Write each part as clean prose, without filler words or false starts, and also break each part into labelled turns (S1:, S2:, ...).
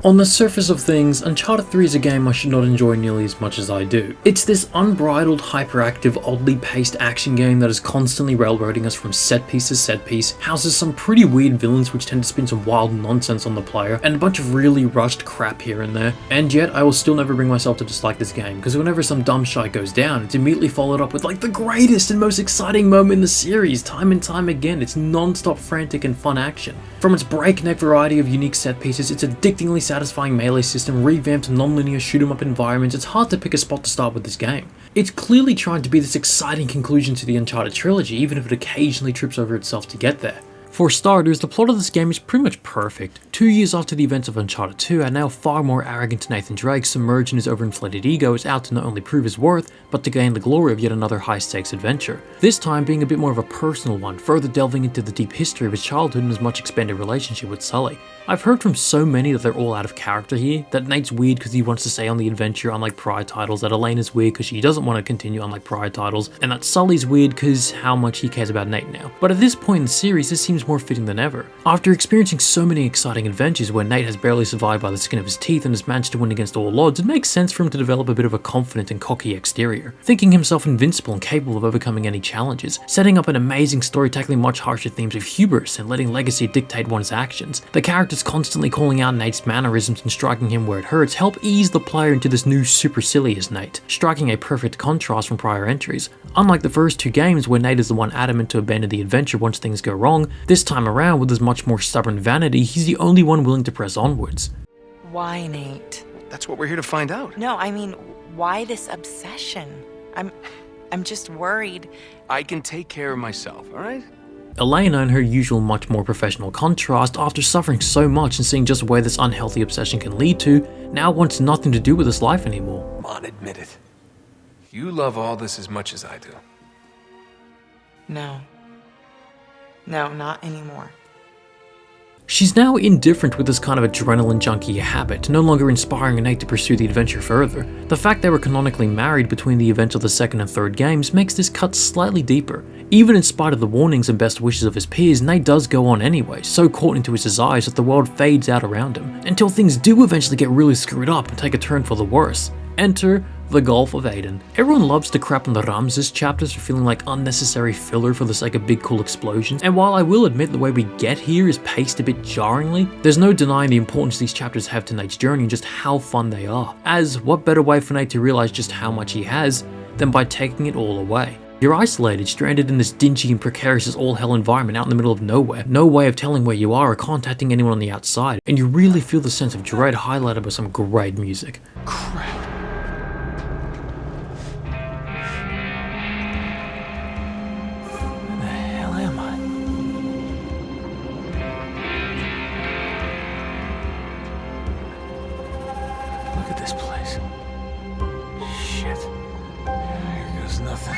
S1: On the surface of things, Uncharted 3 is a game I should not enjoy nearly as much as I do. It's this unbridled, hyperactive, oddly paced action game that is constantly railroading us from set piece to set piece, houses some pretty weird villains which tend to spin some wild nonsense on the player, and a bunch of really rushed crap here and there. And yet, I will still never bring myself to dislike this game, because whenever some dumb shite goes down, it's immediately followed up with like the greatest and most exciting moment in the series, time and time again. It's non-stop frantic and fun action. From its breakneck variety of unique set pieces, its addictingly satisfying melee system, revamped non-linear shoot-'em-up environments, it's hard to pick a spot to start with this game. It's clearly trying to be this exciting conclusion to the Uncharted trilogy, even if it occasionally trips over itself to get there. For starters, the plot of this game is pretty much perfect. 2 years after the events of Uncharted 2, and now far more arrogant Nathan Drake, submerged in his overinflated ego, is out to not only prove his worth, but to gain the glory of yet another high-stakes adventure. This time being a bit more of a personal one, further delving into the deep history of his childhood and his much expanded relationship with Sully. I've heard from so many that they're all out of character here, that Nate's weird because he wants to stay on the adventure unlike prior titles, that Elena's weird because she doesn't want to continue unlike prior titles, and that Sully's weird because how much he cares about Nate now. But at this point in the series, this seems more fitting than ever. After experiencing so many exciting adventures where Nate has barely survived by the skin of his teeth and has managed to win against all odds, it makes sense for him to develop a bit of a confident and cocky exterior, thinking himself invincible and capable of overcoming any challenges, setting up an amazing story tackling much harsher themes of hubris and letting legacy dictate one's actions. The characters constantly calling out Nate's mannerisms and striking him where it hurts help ease the player into this new supercilious Nate, striking a perfect contrast from prior entries. Unlike the first two games where Nate is the one adamant to abandon the adventure once things go wrong, this time around with his much more stubborn vanity, he's the only one willing to press onwards.
S2: Why, Nate?
S3: That's what we're here to find out.
S2: No, I mean, why this obsession? I'm just worried.
S3: I can take care of myself, all right?
S1: Elena, in her usual much more professional contrast, after suffering so much and seeing just where this unhealthy obsession can lead to, now wants nothing to do with his life anymore.
S3: Come on, admit it. You love all this as much as I do.
S2: No. No, not anymore.
S1: She's now indifferent with this kind of adrenaline junkie habit, no longer inspiring Nate to pursue the adventure further. The fact they were canonically married between the events of the second and third games makes this cut slightly deeper. Even in spite of the warnings and best wishes of his peers, Nate does go on anyway, so caught into his desires that the world fades out around him, until things do eventually get really screwed up and take a turn for the worse. Enter the Gulf of Aden. Everyone loves to crap on the Ramses chapters for feeling like unnecessary filler for the sake of big cool explosions, and while I will admit the way we get here is paced a bit jarringly, there's no denying the importance these chapters have to Nate's journey and just how fun they are, as what better way for Nate to realize just how much he has than by taking it all away. You're isolated, stranded in this dingy and precarious as all hell environment out in the middle of nowhere, no way of telling where you are or contacting anyone on the outside, and you really feel the sense of dread highlighted by some great music.
S3: Crap.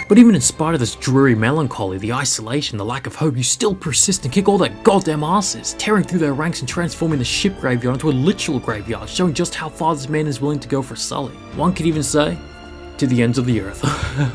S1: But even in spite of this dreary melancholy, the isolation, the lack of hope, you still persist and kick all their goddamn asses, tearing through their ranks and transforming the ship graveyard into a literal graveyard, showing just how far this man is willing to go for Sully. One could even say, to the ends of the earth.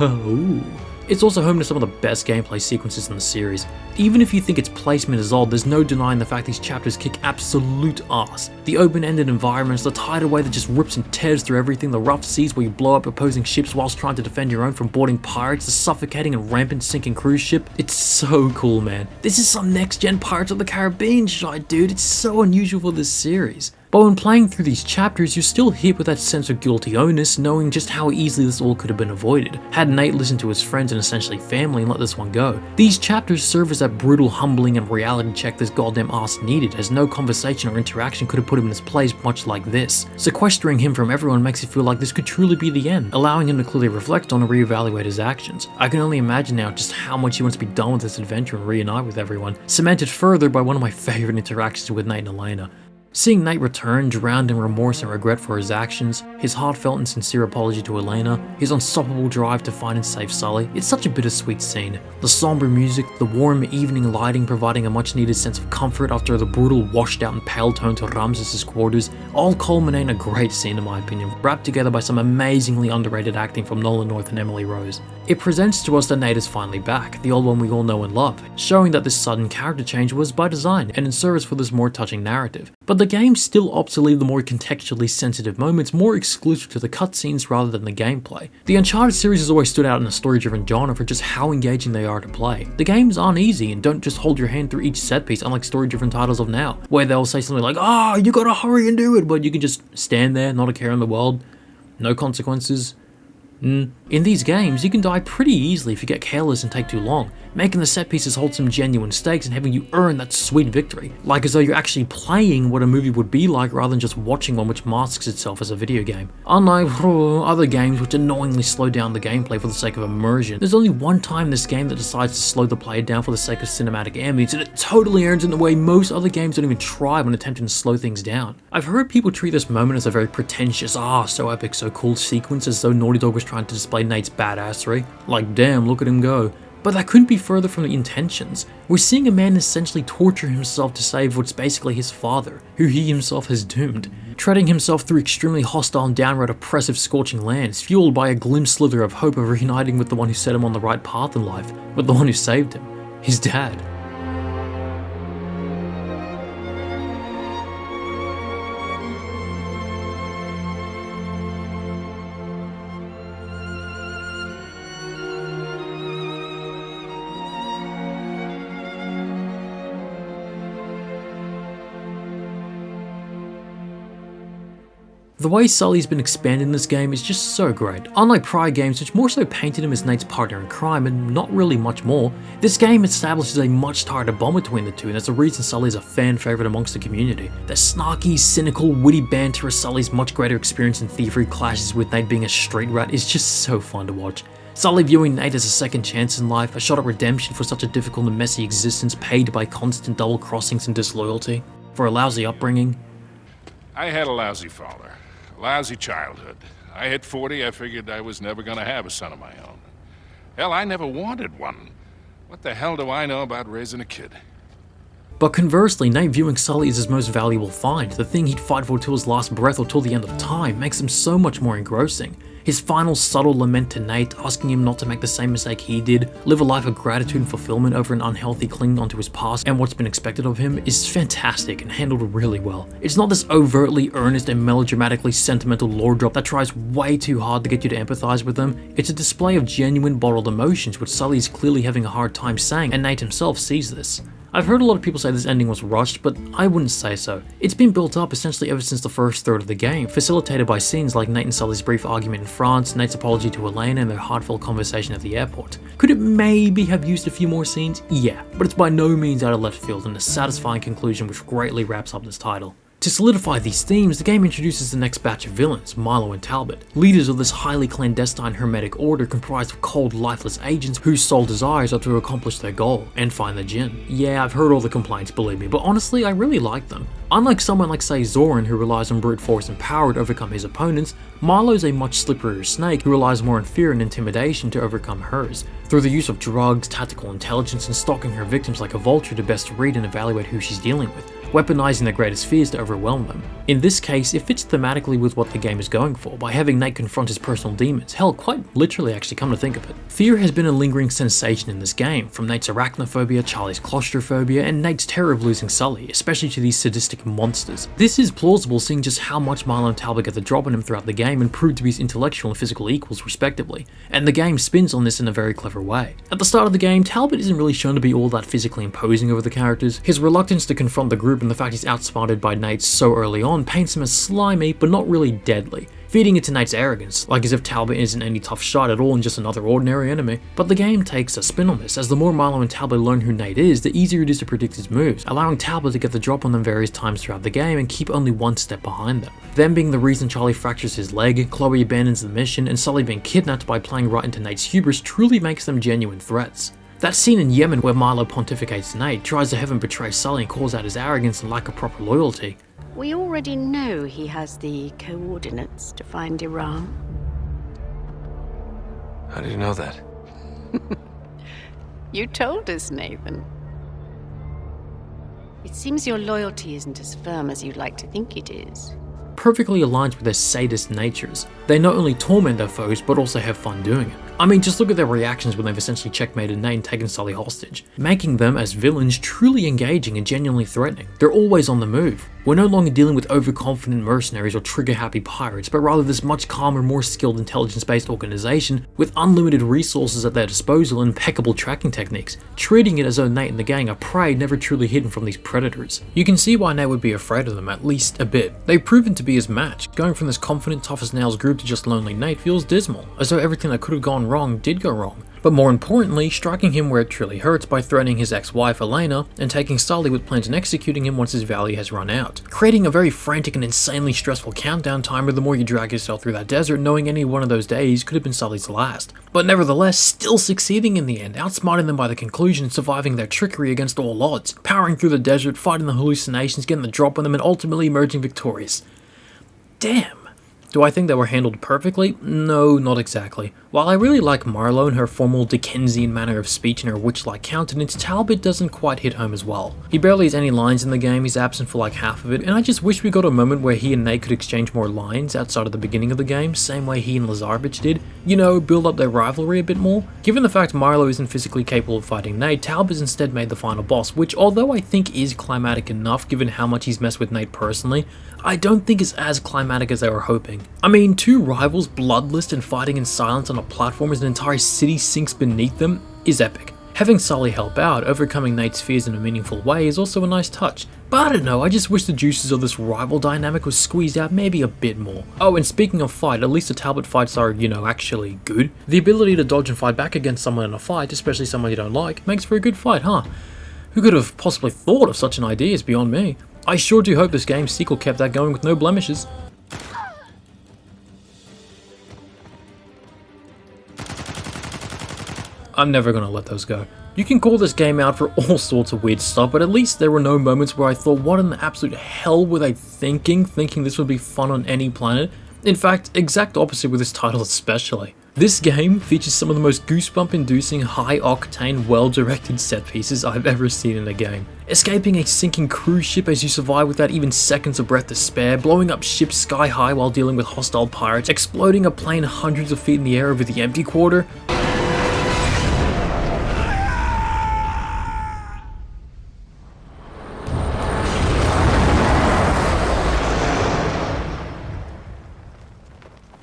S1: Ooh. It's also home to some of the best gameplay sequences in the series. Even if you think its placement is odd, there's no denying the fact these chapters kick absolute ass. The open-ended environments, the tidal wave that just rips and tears through everything, the rough seas where you blow up opposing ships whilst trying to defend your own from boarding pirates, the suffocating and rampant sinking cruise ship. It's so cool, man. This is some next-gen Pirates of the Caribbean shit, dude. It's so unusual for this series. But when playing through these chapters, you're still hit with that sense of guilty onus, knowing just how easily this all could have been avoided, had Nate listened to his friends and essentially family and let this one go. These chapters serve as that brutal, humbling and reality check this goddamn ass needed, as no conversation or interaction could have put him in this place much like this. Sequestering him from everyone makes it feel like this could truly be the end, allowing him to clearly reflect on and reevaluate his actions. I can only imagine now just how much he wants to be done with this adventure and reunite with everyone, cemented further by one of my favourite interactions with Nate and Elena. Seeing Nate return, drowned in remorse and regret for his actions, his heartfelt and sincere apology to Elena, his unstoppable drive to find and save Sully, it's such a bittersweet scene. The somber music, the warm evening lighting providing a much needed sense of comfort after the brutal washed out and pale tone to Ramses' quarters, all culminate in a great scene in my opinion, wrapped together by some amazingly underrated acting from Nolan North and Emily Rose. It presents to us that Nate is finally back, the old one we all know and love, showing that this sudden character change was by design and in service for this more touching narrative. But the game still opts to leave the more contextually sensitive moments more exclusive to the cutscenes rather than the gameplay. The Uncharted series has always stood out in a story-driven genre for just how engaging they are to play. The games aren't easy and don't just hold your hand through each set piece, unlike story-driven titles of now, where they'll say something like, "Oh, you gotta hurry and do it," but you can just stand there, not a care in the world, no consequences. In these games, you can die pretty easily if you get careless and take too long, making the set pieces hold some genuine stakes and having you earn that sweet victory, like as though you're actually playing what a movie would be like rather than just watching one which masks itself as a video game. Unlike other games which annoyingly slow down the gameplay for the sake of immersion, there's only one time in this game that decides to slow the player down for the sake of cinematic ambience, and it totally earns it in the way most other games don't even try when attempting to slow things down. I've heard people treat this moment as a very pretentious, so epic, so cool sequence, as though Naughty Dog was trying to display Nate's badassery. Like, damn, look at him go. But that couldn't be further from the intentions. We're seeing a man essentially torture himself to save what's basically his father, who he himself has doomed, treading himself through extremely hostile and downright oppressive scorching lands, fueled by a glimpse slither of hope of reuniting with the one who set him on the right path in life, with the one who saved him, his dad. The way Sully's been expanded in this game is just so great. Unlike prior games which more so painted him as Nate's partner in crime and not really much more, this game establishes a much tighter bond between the two, and there's a reason Sully is a fan favourite amongst the community. The snarky, cynical, witty banter of Sully's much greater experience in thievery clashes with Nate being a street rat is just so fun to watch. Sully viewing Nate as a second chance in life, a shot at redemption for such a difficult and messy existence paid by constant double crossings and disloyalty, for a lousy upbringing.
S4: I had a lousy father. Lousy childhood. I hit 40, I figured I was never gonna have a son of my own. Hell, I never wanted one. What the hell do I know about raising a kid?
S1: But conversely, Nate viewing Sully as his most valuable find, the thing he'd fight for till his last breath or till the end of time, makes him so much more engrossing. His final subtle lament to Nate, asking him not to make the same mistake he did, live a life of gratitude and fulfillment over an unhealthy clinging onto his past and what's been expected of him, is fantastic and handled really well. It's not this overtly earnest and melodramatically sentimental lore drop that tries way too hard to get you to empathize with them. It's a display of genuine bottled emotions which Sully is clearly having a hard time saying, and Nate himself sees this. I've heard a lot of people say this ending was rushed, but I wouldn't say so. It's been built up essentially ever since the first third of the game, facilitated by scenes like Nate and Sully's brief argument in France, Nate's apology to Elena, and their heartfelt conversation at the airport. Could it maybe have used a few more scenes? Yeah, but it's by no means out of left field, and a satisfying conclusion which greatly wraps up this title. To solidify these themes, the game introduces the next batch of villains, Milo and Talbot, leaders of this highly clandestine hermetic order comprised of cold, lifeless agents whose sole desires are to accomplish their goal and find the djinn. Yeah, I've heard all the complaints, believe me, but honestly, I really like them. Unlike someone like, say, Zoran, who relies on brute force and power to overcome his opponents, Milo's a much slipperier snake who relies more on fear and intimidation to overcome hers, through the use of drugs, tactical intelligence, and stalking her victims like a vulture to best read and evaluate who she's dealing with, weaponizing their greatest fears to overwhelm them. In this case, it fits thematically with what the game is going for, by having Nate confront his personal demons, hell, quite literally actually, come to think of it. Fear has been a lingering sensation in this game, from Nate's arachnophobia, Charlie's claustrophobia, and Nate's terror of losing Sully, especially to these sadistic monsters. This is plausible seeing just how much Milo and Talbot get the drop on him throughout the game and prove to be his intellectual and physical equals respectively, and the game spins on this in a very clever way. At the start of the game, Talbot isn't really shown to be all that physically imposing over the characters. His reluctance to confront the group and the fact he's outsmarted by Nate so early on paints him as slimy but not really deadly, feeding into Nate's arrogance, like as if Talbot isn't any tough shot at all and just another ordinary enemy. But the game takes a spin on this, as the more Milo and Talbot learn who Nate is, the easier it is to predict his moves, allowing Talbot to get the drop on them various times throughout the game and keep only one step behind them. Them being the reason Charlie fractures his leg, Chloe abandons the mission, and Sully being kidnapped by playing right into Nate's hubris truly makes them genuine threats. That scene in Yemen where Milo pontificates Nate, tries to have him betray Sully and calls out his arrogance and lack of proper loyalty.
S5: We already know he has the coordinates to find Iran.
S3: How do you know that?
S5: You told us, Nathan. It seems your loyalty isn't as firm as you'd like to think it is.
S1: Perfectly aligns with their sadist natures. They not only torment their foes, but also have fun doing it. I mean, just look at their reactions when they've essentially checkmated Nate and taken Sully hostage, making them, as villains, truly engaging and genuinely threatening. They're always on the move. We're no longer dealing with overconfident mercenaries or trigger-happy pirates, but rather this much calmer, more skilled, intelligence-based organization with unlimited resources at their disposal and impeccable tracking techniques, treating it as though Nate and the gang are prey never truly hidden from these predators. You can see why Nate would be afraid of them, at least a bit. They've proven to be his match. Going from this confident, tough-as-nails group to just lonely Nate feels dismal, as though everything that could have gone wrong did go wrong. But more importantly, striking him where it truly hurts by threatening his ex-wife Elena and taking Sully with plans on executing him once his value has run out, creating a very frantic and insanely stressful countdown timer the more you drag yourself through that desert, knowing any one of those days could have been Sully's last. But nevertheless, still succeeding in the end, outsmarting them by the conclusion, surviving their trickery against all odds, powering through the desert, fighting the hallucinations, getting the drop on them, and ultimately emerging victorious. Damn. Do I think they were handled perfectly? No, not exactly. While I really like Marlo and her formal Dickensian manner of speech and her witch-like countenance, Talbot doesn't quite hit home as well. He barely has any lines in the game, he's absent for like half of it, and I just wish we got a moment where he and Nate could exchange more lines outside of the beginning of the game, same way he and Lazarevich did. You know, build up their rivalry a bit more. Given the fact Marlo isn't physically capable of fighting Nate, Talbot's instead made the final boss, which although I think is climatic enough given how much he's messed with Nate personally, I don't think it's as climatic as they were hoping. I mean, two rivals bloodless and fighting in silence on a platform as an entire city sinks beneath them is epic. Having Sully help out, overcoming Nate's fears in a meaningful way is also a nice touch. But I don't know, I just wish the juices of this rival dynamic was squeezed out maybe a bit more. Oh, and speaking of fight, at least the Talbot fights are, you know, actually good. The ability to dodge and fight back against someone in a fight, especially someone you don't like, makes for a good fight, huh? Who could have possibly thought of such an idea is beyond me. I sure do hope this game's sequel kept that going with no blemishes. I'm never gonna let those go. You can call this game out for all sorts of weird stuff, but at least there were no moments where I thought, what in the absolute hell were they thinking this would be fun on any planet? In fact, exact opposite with this title especially. This game features some of the most goosebump-inducing, high-octane, well-directed set pieces I've ever seen in a game. Escaping a sinking cruise ship as you survive without even seconds of breath to spare, blowing up ships sky high while dealing with hostile pirates, exploding a plane hundreds of feet in the air over the empty quarter.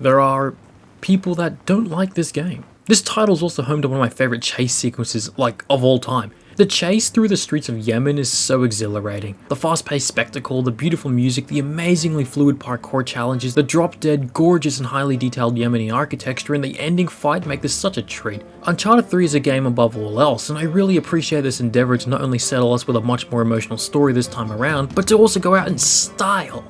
S1: There are people that don't like this game. This title is also home to one of my favorite chase sequences, like, of all time. The chase through the streets of Yemen is so exhilarating. The fast-paced spectacle, the beautiful music, the amazingly fluid parkour challenges, the drop-dead, gorgeous and highly detailed Yemeni architecture, and the ending fight make this such a treat. Uncharted 3 is a game above all else, and I really appreciate this endeavor to not only settle us with a much more emotional story this time around, but to also go out in style.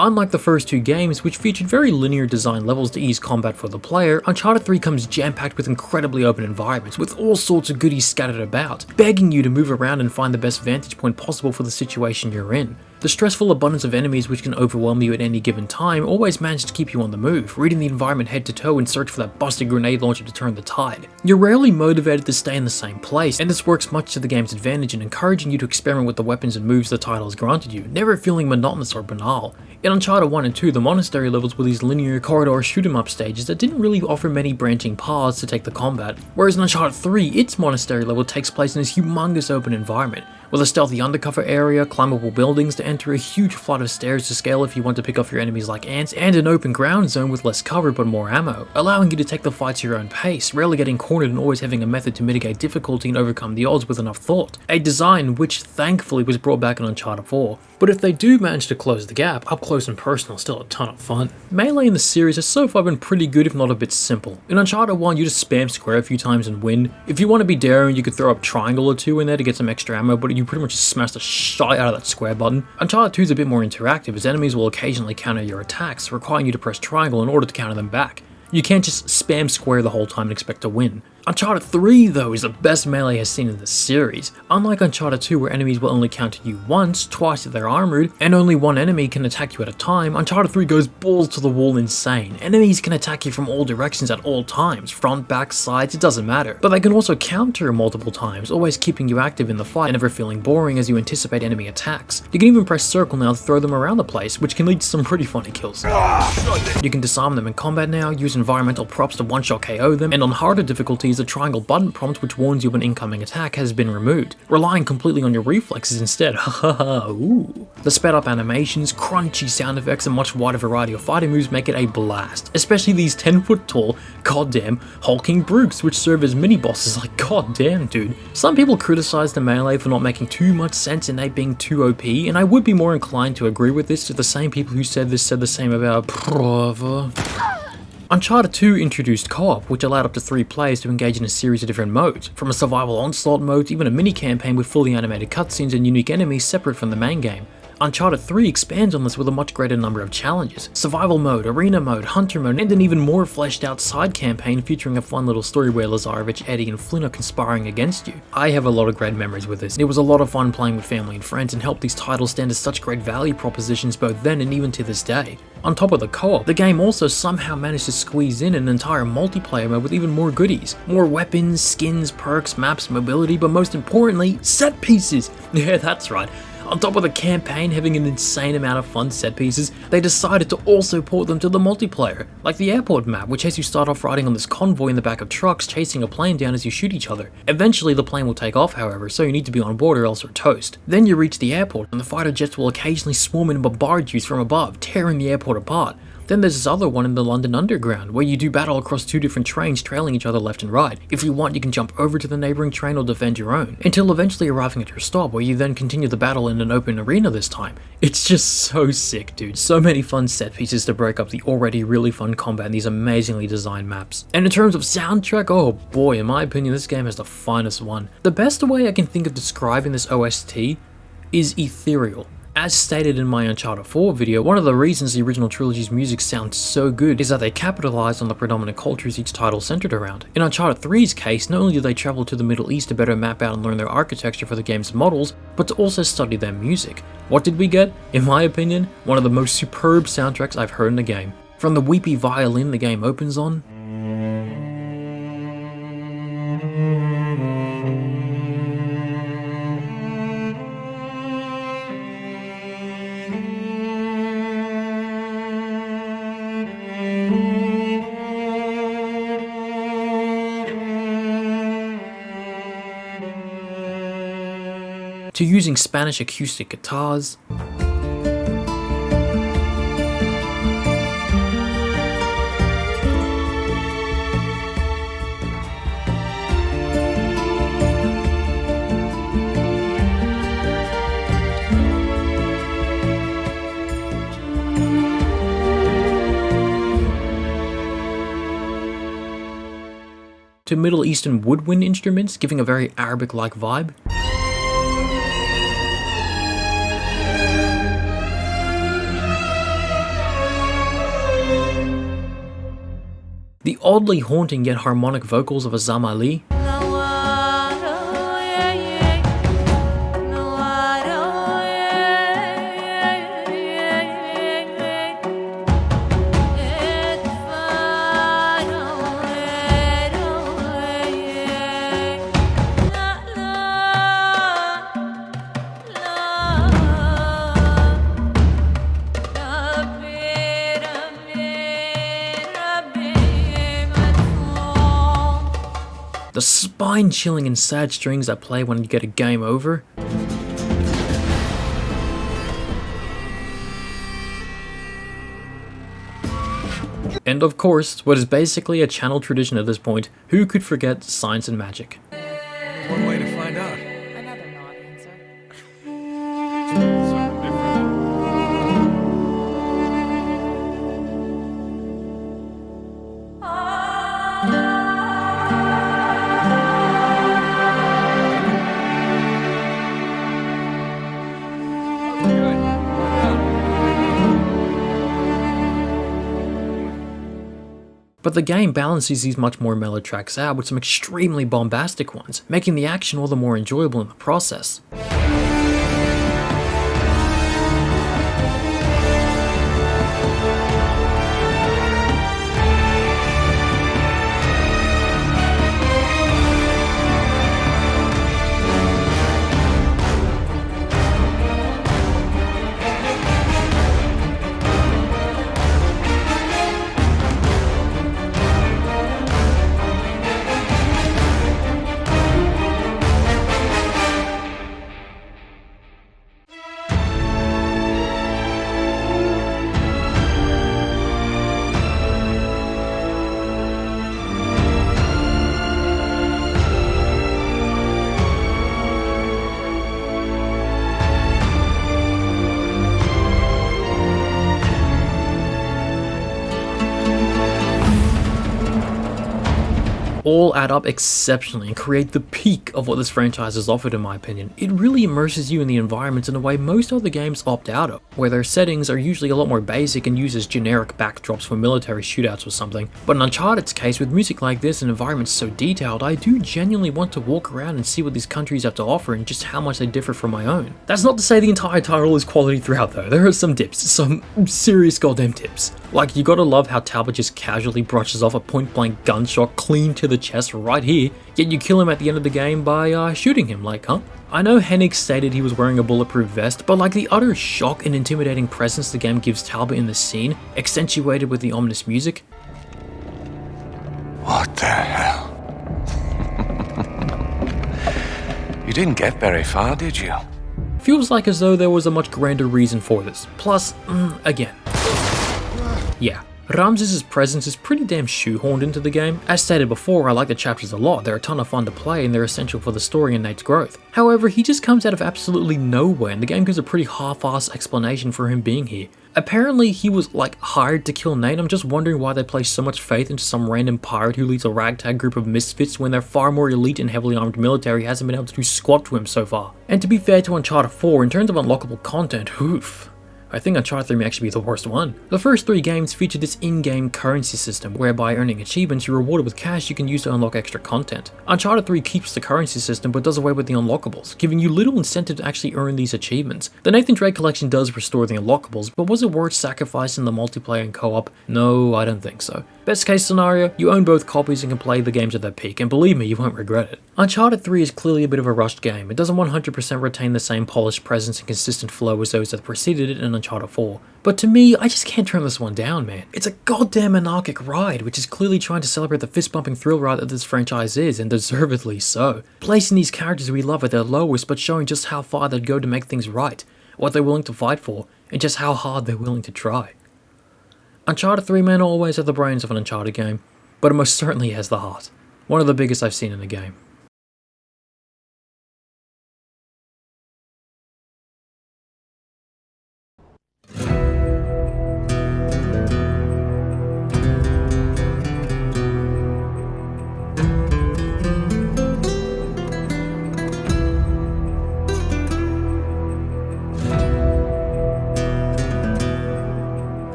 S1: Unlike the first two games, which featured very linear design levels to ease combat for the player, Uncharted 3 comes jam-packed with incredibly open environments, with all sorts of goodies scattered about, begging you to move around and find the best vantage point possible for the situation you're in. The stressful abundance of enemies which can overwhelm you at any given time always manage to keep you on the move, reading the environment head to toe in search for that busted grenade launcher to turn the tide. You're rarely motivated to stay in the same place, and this works much to the game's advantage in encouraging you to experiment with the weapons and moves the title has granted you, never feeling monotonous or banal. In Uncharted 1 and 2, the monastery levels were these linear corridor shoot-'em-up stages that didn't really offer many branching paths to take the combat, whereas in Uncharted 3, its monastery level takes place in this humongous open environment, with a stealthy undercover area, climbable buildings to enter, a huge flight of stairs to scale if you want to pick off your enemies like ants, and an open ground zone with less cover but more ammo, allowing you to take the fights at your own pace, rarely getting cornered and always having a method to mitigate difficulty and overcome the odds with enough thought. A design which thankfully was brought back in Uncharted 4. But if they do manage to close the gap, up close and personal is still a ton of fun. Melee in the series has so far been pretty good if not a bit simple. In Uncharted 1 you just spam square a few times and win. If you want to be daring you could throw up triangle or two in there to get some extra ammo, but you pretty much just smash the shit out of that square button. Uncharted 2 is a bit more interactive as enemies will occasionally counter your attacks, requiring you to press triangle in order to counter them back. You can't just spam square the whole time and expect to win. Uncharted 3 though is the best melee I've seen in the series. Unlike Uncharted 2 where enemies will only counter you once, twice if they're armoured, and only one enemy can attack you at a time, Uncharted 3 goes balls to the wall insane. Enemies can attack you from all directions at all times, front, back, sides, it doesn't matter. But they can also counter multiple times, always keeping you active in the fight and never feeling boring as you anticipate enemy attacks. You can even press circle now to throw them around the place, which can lead to some pretty funny kills. You can disarm them in combat now, use environmental props to one-shot KO them, and on harder difficulties the triangle button prompt which warns you of an incoming attack has been removed, relying completely on your reflexes instead. Hahaha, ooh. The sped up animations, crunchy sound effects, and much wider variety of fighting moves make it a blast, especially these 10-foot tall, goddamn hulking brutes which serve as mini bosses. Like goddamn dude. Some people criticize the melee for not making too much sense and they being too OP, and I would be more inclined to agree with this to the same people who said the same about Prova. Uncharted 2 introduced co-op, which allowed up to 3 players to engage in a series of different modes, from a survival onslaught mode to even a mini-campaign with fully animated cutscenes and unique enemies separate from the main game. Uncharted 3 expands on this with a much greater number of challenges, survival mode, arena mode, hunter mode, and an even more fleshed out side campaign featuring a fun little story where Lazarevich, Eddie, and Flynn are conspiring against you. I have a lot of great memories with this. It was a lot of fun playing with family and friends and helped these titles stand as such great value propositions both then and even to this day. On top of the co-op, the game also somehow managed to squeeze in an entire multiplayer mode with even more goodies. More weapons, skins, perks, maps, mobility, but most importantly, set pieces! Yeah, that's right. On top of the campaign having an insane amount of fun set pieces, they decided to also port them to the multiplayer, like the airport map, which has you start off riding on this convoy in the back of trucks chasing a plane down as you shoot each other. Eventually the plane will take off however, so you need to be on board or else you're toast. Then you reach the airport and the fighter jets will occasionally swarm in and bombard you from above, tearing the airport apart. Then there's this other one in the London Underground, where you do battle across 2 different trains trailing each other left and right. If you want, you can jump over to the neighbouring train or defend your own, until eventually arriving at your stop, where you then continue the battle in an open arena this time. It's just so sick, dude. So many fun set pieces to break up the already really fun combat in these amazingly designed maps. And in terms of soundtrack, oh boy, in my opinion, this game has the finest one. The best way I can think of describing this OST is ethereal. As stated in my Uncharted 4 video, one of the reasons the original trilogy's music sounds so good is that they capitalized on the predominant cultures each title centered around. In Uncharted 3's case, not only did they travel to the Middle East to better map out and learn their architecture for the game's models, but to also study their music. What did we get? In my opinion, one of the most superb soundtracks I've heard in the game. From the weepy violin the game opens on, to using Spanish acoustic guitars, to Middle Eastern woodwind instruments giving a very Arabic-like vibe, the oddly haunting yet harmonic vocals of Azam Ali, the spine-chilling and sad strings that play when you get a game over, and of course, what is basically a channel tradition at this point, who could forget Science and Magic?
S3: One way to find out.
S2: Another not answer.
S4: Something different.
S1: but the game balances these much more mellow tracks out with some extremely bombastic ones, making the action all the more enjoyable in the process. All add up exceptionally and create the peak of what this franchise has offered, in my opinion. It really immerses you in the environments in a way most other games opt out of, where their settings are usually a lot more basic and uses generic backdrops for military shootouts or something. But in Uncharted's case, with music like this and environments so detailed, I do genuinely want to walk around and see what these countries have to offer and just how much they differ from my own. That's not to say the entire title is quality throughout though, there are some dips, some serious goddamn tips. Like, you gotta love how Talbot just casually brushes off a point-blank gunshot clean to the chest right here, yet you kill him at the end of the game by shooting him, like, huh? I know Hennig stated he was wearing a bulletproof vest, but like the utter shock and intimidating presence the game gives Talbot in the scene, accentuated with the ominous music.
S3: What the hell? You didn't get very far, did you?
S1: Feels like as though there was a much grander reason for this. Plus, again. Yeah, Ramses' presence is pretty damn shoehorned into the game. As stated before, I like the chapters a lot, they're a ton of fun to play and they're essential for the story and Nate's growth. However, he just comes out of absolutely nowhere and the game gives a pretty half-assed explanation for him being here. Apparently he was like hired to kill Nate. I'm just wondering why they place so much faith into some random pirate who leads a ragtag group of misfits when their far more elite and heavily armed military hasn't been able to do squat to him so far. And to be fair to Uncharted 4, in terms of unlockable content, oof. I think Uncharted 3 may actually be the worst one. The first 3 games feature this in-game currency system, whereby earning achievements you're rewarded with cash you can use to unlock extra content. Uncharted 3 keeps the currency system but does away with the unlockables, giving you little incentive to actually earn these achievements. The Nathan Drake collection does restore the unlockables, but was it worth sacrificing the multiplayer and co-op? No, I don't think so. Best case scenario, you own both copies and can play the games at their peak, and believe me, you won't regret it. Uncharted 3 is clearly a bit of a rushed game. It doesn't 100% retain the same polished presence and consistent flow as those that preceded it in Uncharted 4. But to me, I just can't turn this one down, man. It's a goddamn anarchic ride, which is clearly trying to celebrate the fist-bumping thrill ride that this franchise is, and deservedly so. Placing these characters we love at their lowest, but showing just how far they'd go to make things right, what they're willing to fight for, and just how hard they're willing to try. Uncharted 3 may not always have the brains of an Uncharted game, but it most certainly has the heart. One of the biggest I've seen in a game.